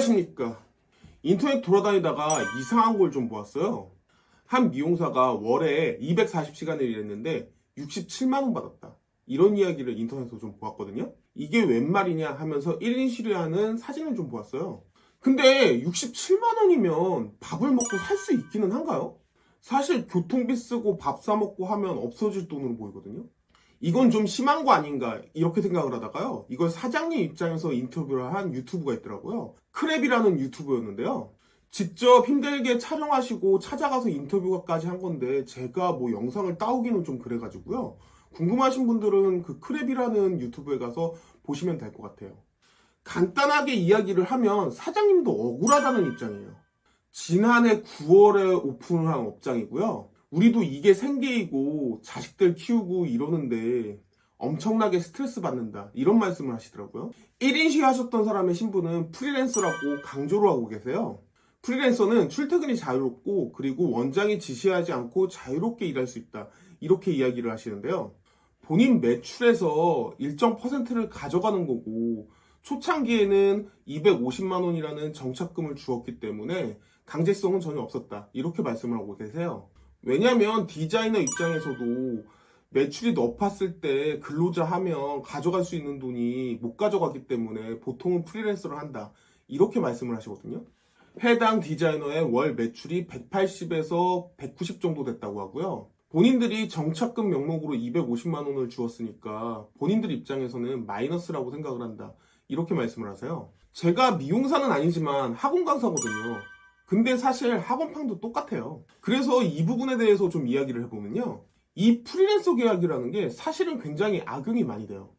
안녕하십니까. 인터넷 돌아다니다가 이상한 걸 좀 보았어요. 한 미용사가 월에 240시간을 일했는데 67만 원 받았다. 이런 이야기를 인터넷에서 좀 보았거든요. 이게 웬 말이냐 하면서 1인 시위하는 사진을 좀 보았어요. 근데 67만 원이면 밥을 먹고 살 수 있기는 한가요? 사실 교통비 쓰고 밥 사 먹고 하면 없어질 돈으로 보이거든요. 이건 좀 심한 거 아닌가 이렇게 생각을 하다가요, 이걸 사장님 입장에서 인터뷰를 한 유튜브가 있더라고요. 크랩이라는 유튜브였는데요, 직접 힘들게 촬영하시고 찾아가서 인터뷰까지 한 건데 제가 뭐 영상을 따오기는 좀 그래가지고요, 궁금하신 분들은 그 크랩이라는 유튜브에 가서 보시면 될 것 같아요. 간단하게 이야기를 하면 사장님도 억울하다는 입장이에요. 지난해 9월에 오픈을 한 업장이고요. 우리도 이게 생계이고 자식들 키우고 이러는데 엄청나게 스트레스 받는다, 이런 말씀을 하시더라고요. 1인 시 하셨던 사람의 신분은 프리랜서라고 강조를 하고 계세요. 프리랜서는 출퇴근이 자유롭고 그리고 원장이 지시하지 않고 자유롭게 일할 수 있다, 이렇게 이야기를 하시는데요. 본인 매출에서 일정 퍼센트를 가져가는 거고 초창기에는 250만 원이라는 정착금을 주었기 때문에 강제성은 전혀 없었다, 이렇게 말씀을 하고 계세요. 왜냐면 디자이너 입장에서도 매출이 높았을 때 근로자 하면 가져갈 수 있는 돈이 못 가져가기 때문에 보통은 프리랜서를 한다, 이렇게 말씀을 하시거든요. 해당 디자이너의 월 매출이 180에서 190 정도 됐다고 하고요. 본인들이 정착금 명목으로 250만 원을 주었으니까 본인들 입장에서는 마이너스라고 생각을 한다, 이렇게 말씀을 하세요. 제가 미용사는 아니지만 학원 강사거든요. 근데 사실 학원팡도 똑같아요. 그래서 이 부분에 대해서 좀 이야기를 해보면요, 이 프리랜서 계약이라는 게 사실은 굉장히 악용이 많이 돼요.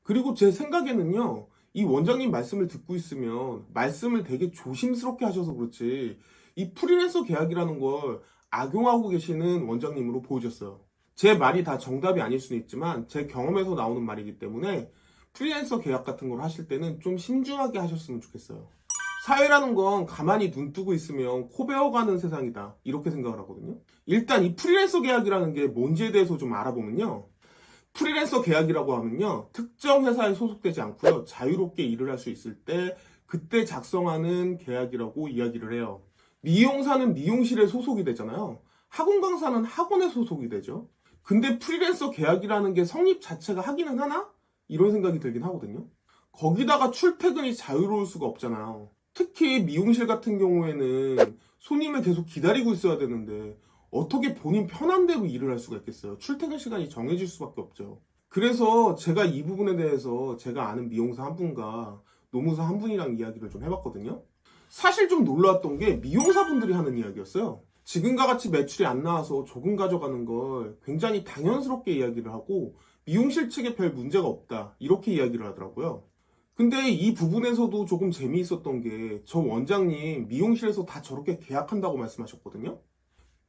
그리고 제 생각에는요, 이 원장님 말씀을 듣고 있으면 말씀을 되게 조심스럽게 하셔서 그렇지 이 프리랜서 계약이라는 걸 악용하고 계시는 원장님으로 보여졌어요. 제 말이 다 정답이 아닐 수는 있지만 제 경험에서 나오는 말이기 때문에 프리랜서 계약 같은 걸 하실 때는 좀 신중하게 하셨으면 좋겠어요. 사회라는 건 가만히 눈 뜨고 있으면 코 베어가는 세상이다, 이렇게 생각을 하거든요. 일단 이 프리랜서 계약이라는 게 뭔지에 대해서 좀 알아보면요, 프리랜서 계약이라고 하면요, 특정 회사에 소속되지 않고요, 자유롭게 일을 할 수 있을 때 그때 작성하는 계약이라고 이야기를 해요. 미용사는 미용실에 소속이 되잖아요. 학원 강사는 학원에 소속이 되죠. 근데 프리랜서 계약이라는 게 성립 자체가 하기는 하나? 이런 생각이 들긴 하거든요. 거기다가 출퇴근이 자유로울 수가 없잖아요. 특히 미용실 같은 경우에는 손님을 계속 기다리고 있어야 되는데 어떻게 본인 편한 대로 일을 할 수가 있겠어요. 출퇴근 시간이 정해질 수밖에 없죠. 그래서 제가 이 부분에 대해서 제가 아는 미용사 한 분과 노무사 한 분이랑 이야기를 좀 해봤거든요. 사실 좀 놀라웠던 게 미용사분들이 하는 이야기였어요. 지금과 같이 매출이 안 나와서 조금 가져가는 걸 굉장히 당연스럽게 이야기를 하고 미용실 측에 별 문제가 없다, 이렇게 이야기를 하더라고요. 근데 이 부분에서도 조금 재미있었던 게 저 원장님 미용실에서 다 저렇게 계약한다고 말씀하셨거든요.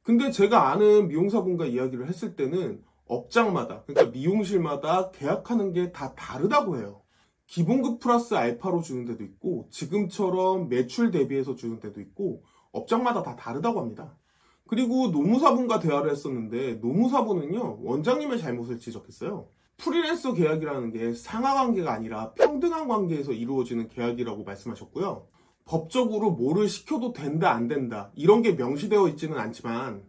근데 제가 아는 미용사분과 이야기를 했을 때는 업장마다, 그러니까 미용실마다 계약하는 게 다 다르다고 해요. 기본급 플러스 알파로 주는 데도 있고 지금처럼 매출 대비해서 주는 데도 있고 업장마다 다 다르다고 합니다. 그리고 노무사분과 대화를 했었는데 노무사분은요, 원장님의 잘못을 지적했어요. 프리랜서 계약이라는 게 상하관계가 아니라 평등한 관계에서 이루어지는 계약이라고 말씀하셨고요. 법적으로 뭐를 시켜도 된다 안 된다 이런 게 명시되어 있지는 않지만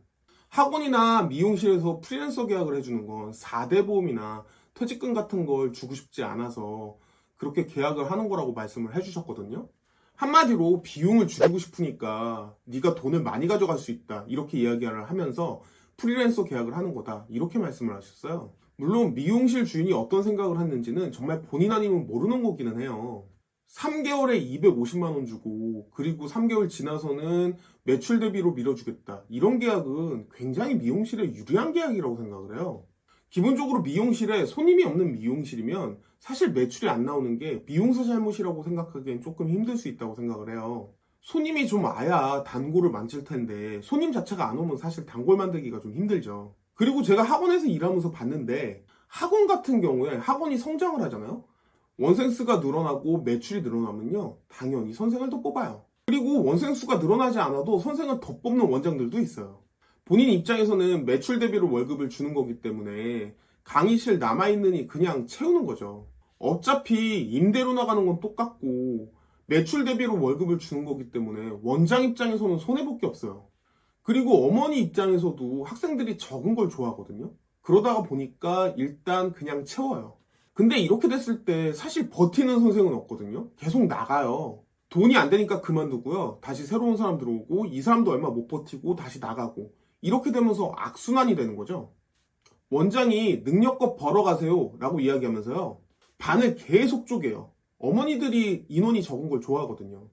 학원이나 미용실에서 프리랜서 계약을 해주는 건 4대 보험이나 퇴직금 같은 걸 주고 싶지 않아서 그렇게 계약을 하는 거라고 말씀을 해주셨거든요. 한마디로 비용을 줄이고 싶으니까 네가 돈을 많이 가져갈 수 있다, 이렇게 이야기를 하면서 프리랜서 계약을 하는 거다, 이렇게 말씀을 하셨어요. 물론 미용실 주인이 어떤 생각을 했는지는 정말 본인 아니면 모르는 거기는 해요. 3개월에 250만 원 주고 그리고 3개월 지나서는 매출 대비로 밀어주겠다, 이런 계약은 굉장히 미용실에 유리한 계약이라고 생각을 해요. 기본적으로 미용실에 손님이 없는 미용실이면 사실 매출이 안 나오는 게 미용사 잘못이라고 생각하기엔 조금 힘들 수 있다고 생각을 해요. 손님이 좀 와야 단골을 만질 텐데 손님 자체가 안 오면 사실 단골 만들기가 좀 힘들죠. 그리고 제가 학원에서 일하면서 봤는데 학원 같은 경우에 학원이 성장을 하잖아요. 원생 수가 늘어나고 매출이 늘어나면요, 당연히 선생을 더 뽑아요. 그리고 원생 수가 늘어나지 않아도 선생을 더 뽑는 원장들도 있어요. 본인 입장에서는 매출 대비로 월급을 주는 거기 때문에 강의실 남아있느니 그냥 채우는 거죠. 어차피 임대료 나가는 건 똑같고 매출 대비로 월급을 주는 거기 때문에 원장 입장에서는 손해볼 게 없어요. 그리고 어머니 입장에서도 학생들이 적은 걸 좋아하거든요. 그러다가 보니까 일단 그냥 채워요. 근데 이렇게 됐을 때 사실 버티는 선생은 없거든요. 계속 나가요. 돈이 안 되니까 그만두고요. 다시 새로운 사람 들어오고 이 사람도 얼마 못 버티고 다시 나가고 이렇게 되면서 악순환이 되는 거죠. 원장이 능력껏 벌어가세요 라고 이야기하면서요. 반을 계속 쪼개요. 어머니들이 인원이 적은 걸 좋아하거든요.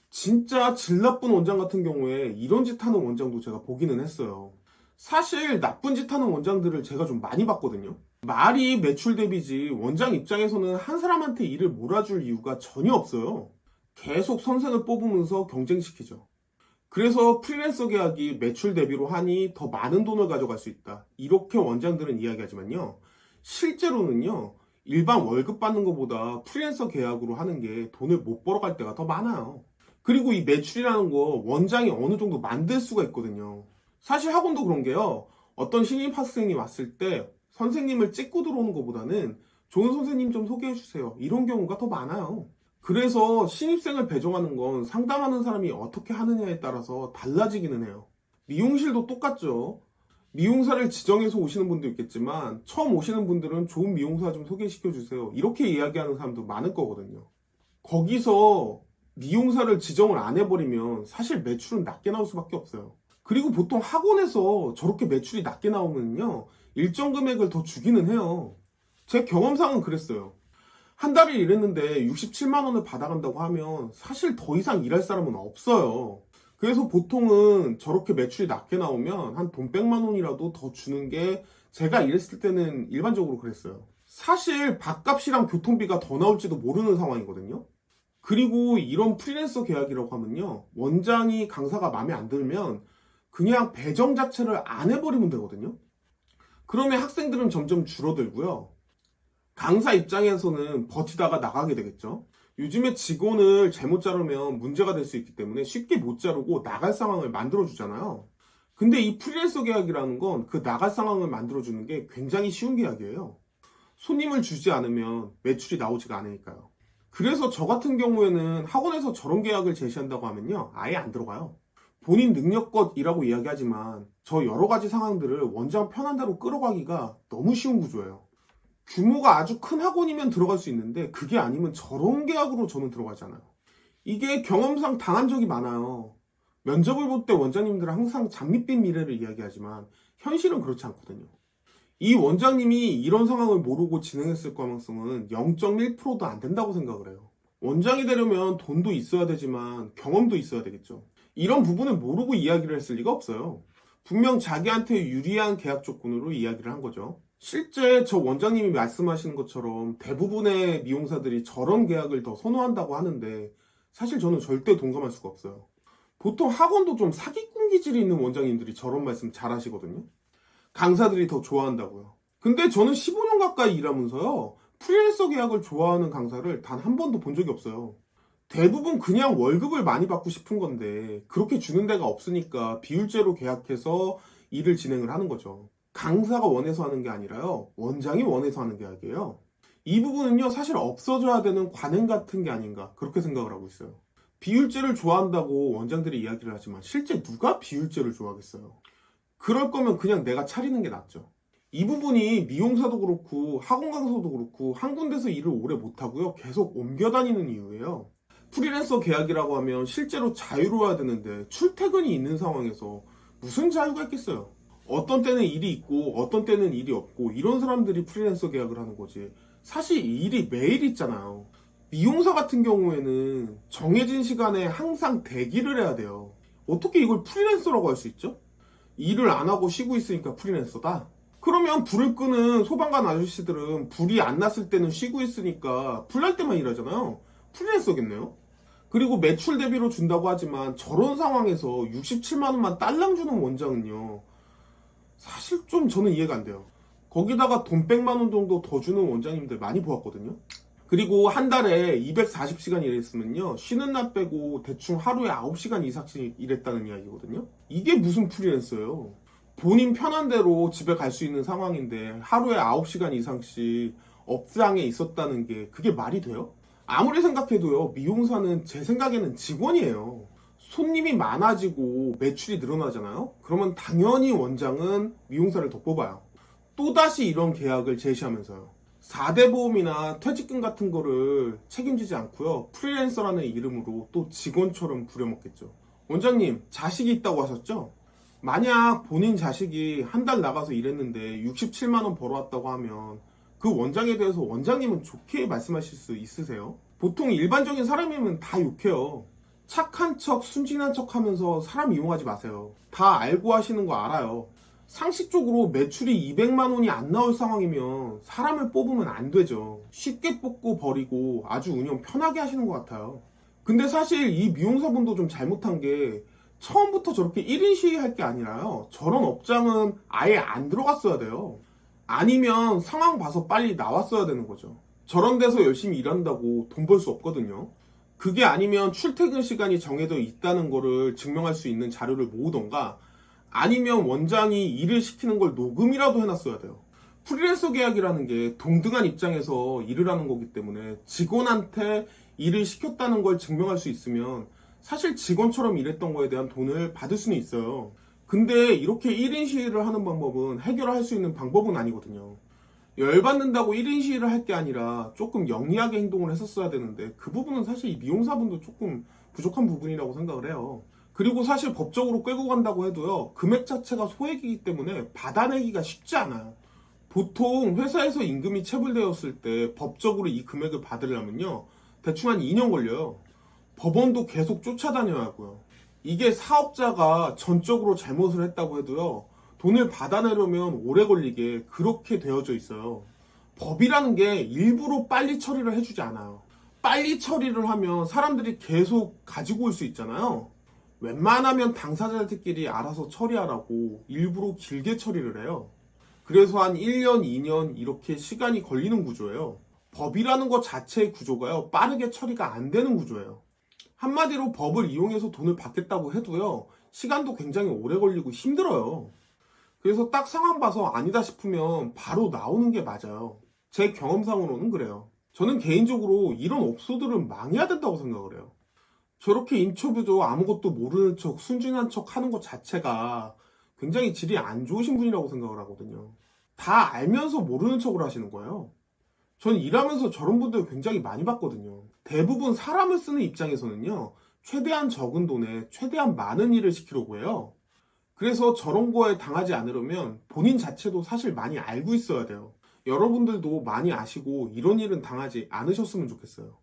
진짜 질 나쁜 원장 같은 경우에 이런 짓 하는 원장도 제가 보기는 했어요. 사실 나쁜 짓 하는 원장들을 제가 좀 많이 봤거든요. 말이 매출 대비지 원장 입장에서는 한 사람한테 일을 몰아줄 이유가 전혀 없어요. 계속 선생을 뽑으면서 경쟁시키죠. 그래서 프리랜서 계약이 매출 대비로 하니 더 많은 돈을 가져갈 수 있다. 이렇게 원장들은 이야기하지만요. 실제로는요. 일반 월급 받는 것보다 프리랜서 계약으로 하는 게 돈을 못 벌어갈 때가 더 많아요. 그리고 이 매출이라는 거 원장이 어느 정도 만들 수가 있거든요. 사실 학원도 그런 게요. 어떤 신입 학생이 왔을 때 선생님을 찍고 들어오는 것보다는 좋은 선생님 좀 소개해 주세요. 이런 경우가 더 많아요. 그래서 신입생을 배정하는 건 상담하는 사람이 어떻게 하느냐에 따라서 달라지기는 해요. 미용실도 똑같죠. 미용사를 지정해서 오시는 분도 있겠지만 처음 오시는 분들은 좋은 미용사 좀 소개시켜 주세요. 이렇게 이야기하는 사람도 많을 거거든요. 거기서 미용사를 지정을 안 해버리면 사실 매출은 낮게 나올 수밖에 없어요. 그리고 보통 학원에서 저렇게 매출이 낮게 나오면요. 일정 금액을 더 주기는 해요. 제 경험상은 그랬어요. 한 달을 일했는데 67만 원을 받아간다고 하면 사실 더 이상 일할 사람은 없어요. 그래서 보통은 저렇게 매출이 낮게 나오면 한 돈 100만 원이라도 더 주는 게 제가 일했을 때는 일반적으로 그랬어요. 사실 밥값이랑 교통비가 더 나올지도 모르는 상황이거든요. 그리고 이런 프리랜서 계약이라고 하면요. 원장이 강사가 마음에 안 들면 그냥 배정 자체를 안 해버리면 되거든요. 그러면 학생들은 점점 줄어들고요. 강사 입장에서는 버티다가 나가게 되겠죠. 요즘에 직원을 잘못 자르면 문제가 될 수 있기 때문에 쉽게 못 자르고 나갈 상황을 만들어주잖아요. 근데 이 프리랜서 계약이라는 건 그 나갈 상황을 만들어주는 게 굉장히 쉬운 계약이에요. 손님을 주지 않으면 매출이 나오지가 않으니까요. 그래서 저 같은 경우에는 학원에서 저런 계약을 제시한다고 하면요. 아예 안 들어가요. 본인 능력껏 이라고 이야기하지만 저 여러 가지 상황들을 원장 편한 대로 끌어가기가 너무 쉬운 구조예요. 규모가 아주 큰 학원이면 들어갈 수 있는데 그게 아니면 저런 계약으로 저는 들어가잖아요. 이게 경험상 당한 적이 많아요. 면접을 볼 때 원장님들은 항상 장밋빛 미래를 이야기하지만 현실은 그렇지 않거든요. 이 원장님이 이런 상황을 모르고 진행했을 가능성은 0.1%도 안 된다고 생각을 해요. 원장이 되려면 돈도 있어야 되지만 경험도 있어야 되겠죠. 이런 부분을 모르고 이야기를 했을 리가 없어요. 분명 자기한테 유리한 계약 조건으로 이야기를 한 거죠. 실제 저 원장님이 말씀하시는 것처럼 대부분의 미용사들이 저런 계약을 더 선호한다고 하는데 사실 저는 절대 동감할 수가 없어요. 보통 학원도 좀 사기꾼 기질이 있는 원장님들이 저런 말씀 잘 하시거든요. 강사들이 더 좋아한다고요. 근데 저는 15년 가까이 일하면서요. 프리랜서 계약을 좋아하는 강사를 단 한 번도 본 적이 없어요. 대부분 그냥 월급을 많이 받고 싶은 건데 그렇게 주는 데가 없으니까 비율제로 계약해서 일을 진행을 하는 거죠. 강사가 원해서 하는 게 아니라요. 원장이 원해서 하는 계약이에요. 이 부분은요. 사실 없어져야 되는 관행 같은 게 아닌가 그렇게 생각을 하고 있어요. 비율제를 좋아한다고 원장들이 이야기를 하지만 실제 누가 비율제를 좋아하겠어요. 그럴 거면 그냥 내가 차리는 게 낫죠. 이 부분이 미용사도 그렇고 학원 강사도 그렇고 한 군데서 일을 오래 못하고요. 계속 옮겨 다니는 이유예요. 프리랜서 계약이라고 하면 실제로 자유로워야 되는데 출퇴근이 있는 상황에서 무슨 자유가 있겠어요. 어떤 때는 일이 있고 어떤 때는 일이 없고 이런 사람들이 프리랜서 계약을 하는 거지. 사실 일이 매일 있잖아요. 미용사 같은 경우에는 정해진 시간에 항상 대기를 해야 돼요. 어떻게 이걸 프리랜서라고 할 수 있죠? 일을 안 하고 쉬고 있으니까 프리랜서다? 그러면 불을 끄는 소방관 아저씨들은 불이 안 났을 때는 쉬고 있으니까 불 날 때만 일하잖아요. 프리랜서겠네요. 그리고 매출 대비로 준다고 하지만 저런 상황에서 67만 원만 딸랑 주는 원장은요. 사실 좀 저는 이해가 안 돼요. 거기다가 돈 100만 원 정도 더 주는 원장님들 많이 보았거든요. 그리고 한 달에 240시간 일했으면요. 쉬는 날 빼고 대충 하루에 9시간 이상씩 일했다는 이야기거든요. 이게 무슨 프리랜서예요. 본인 편한 대로 집에 갈 수 있는 상황인데 하루에 9시간 이상씩 업장에 있었다는 게 그게 말이 돼요? 아무리 생각해도요, 미용사는 제 생각에는 직원이에요. 손님이 많아지고 매출이 늘어나잖아요? 그러면 당연히 원장은 미용사를 더 뽑아요. 또다시 이런 계약을 제시하면서요. 4대 보험이나 퇴직금 같은 거를 책임지지 않고요. 프리랜서라는 이름으로 또 직원처럼 부려먹겠죠. 원장님, 자식이 있다고 하셨죠? 만약 본인 자식이 한 달 나가서 일했는데 67만 원 벌어왔다고 하면 그 원장에 대해서 원장님은 좋게 말씀하실 수 있으세요? 보통 일반적인 사람이면 다 욕해요. 착한 척, 순진한 척 하면서 사람 이용하지 마세요. 다 알고 하시는 거 알아요. 상식적으로 매출이 200만 원이 안 나올 상황이면 사람을 뽑으면 안 되죠. 쉽게 뽑고 버리고 아주 운영 편하게 하시는 것 같아요. 근데 사실 이 미용사분도 좀 잘못한 게 처음부터 저렇게 1인 시위할 게 아니라요. 저런 업장은 아예 안 들어갔어야 돼요. 아니면 상황 봐서 빨리 나왔어야 되는 거죠. 저런 데서 열심히 일한다고 돈 벌 수 없거든요. 그게 아니면 출퇴근 시간이 정해져 있다는 거를 증명할 수 있는 자료를 모으던가 아니면 원장이 일을 시키는 걸 녹음이라도 해놨어야 돼요. 프리랜서 계약이라는 게 동등한 입장에서 일을 하는 거기 때문에 직원한테 일을 시켰다는 걸 증명할 수 있으면 사실 직원처럼 일했던 거에 대한 돈을 받을 수는 있어요. 근데 이렇게 1인 시위를 하는 방법은 해결할 수 있는 방법은 아니거든요. 열받는다고 1인 시위를 할 게 아니라 조금 영리하게 행동을 했었어야 되는데 그 부분은 사실 이 미용사분도 조금 부족한 부분이라고 생각을 해요. 그리고 사실 법적으로 끌고 간다고 해도요, 금액 자체가 소액이기 때문에 받아내기가 쉽지 않아요. 보통 회사에서 임금이 체불되었을 때 법적으로 이 금액을 받으려면요, 대충 한 2년 걸려요. 법원도 계속 쫓아다녀야 하고요. 이게 사업자가 전적으로 잘못을 했다고 해도요, 돈을 받아내려면 오래 걸리게 그렇게 되어져 있어요. 법이라는 게 일부러 빨리 처리를 해주지 않아요. 빨리 처리를 하면 사람들이 계속 가지고 올 수 있잖아요. 웬만하면 당사자들끼리 알아서 처리하라고 일부러 길게 처리를 해요. 그래서 한 1년, 2년 이렇게 시간이 걸리는 구조예요. 법이라는 것 자체의 구조가요, 빠르게 처리가 안 되는 구조예요. 한마디로 법을 이용해서 돈을 받겠다고 해도요, 시간도 굉장히 오래 걸리고 힘들어요. 그래서 딱 상황 봐서 아니다 싶으면 바로 나오는 게 맞아요. 제 경험상으로는 그래요. 저는 개인적으로 이런 업소들은 망해야 된다고 생각을 해요. 저렇게 인터뷰도 아무것도 모르는 척, 순진한 척 하는 것 자체가 굉장히 질이 안 좋으신 분이라고 생각을 하거든요. 다 알면서 모르는 척을 하시는 거예요. 전 일하면서 저런 분들 굉장히 많이 봤거든요. 대부분 사람을 쓰는 입장에서는요, 최대한 적은 돈에 최대한 많은 일을 시키려고 해요. 그래서 저런 거에 당하지 않으려면 본인 자체도 사실 많이 알고 있어야 돼요. 여러분들도 많이 아시고 이런 일은 당하지 않으셨으면 좋겠어요.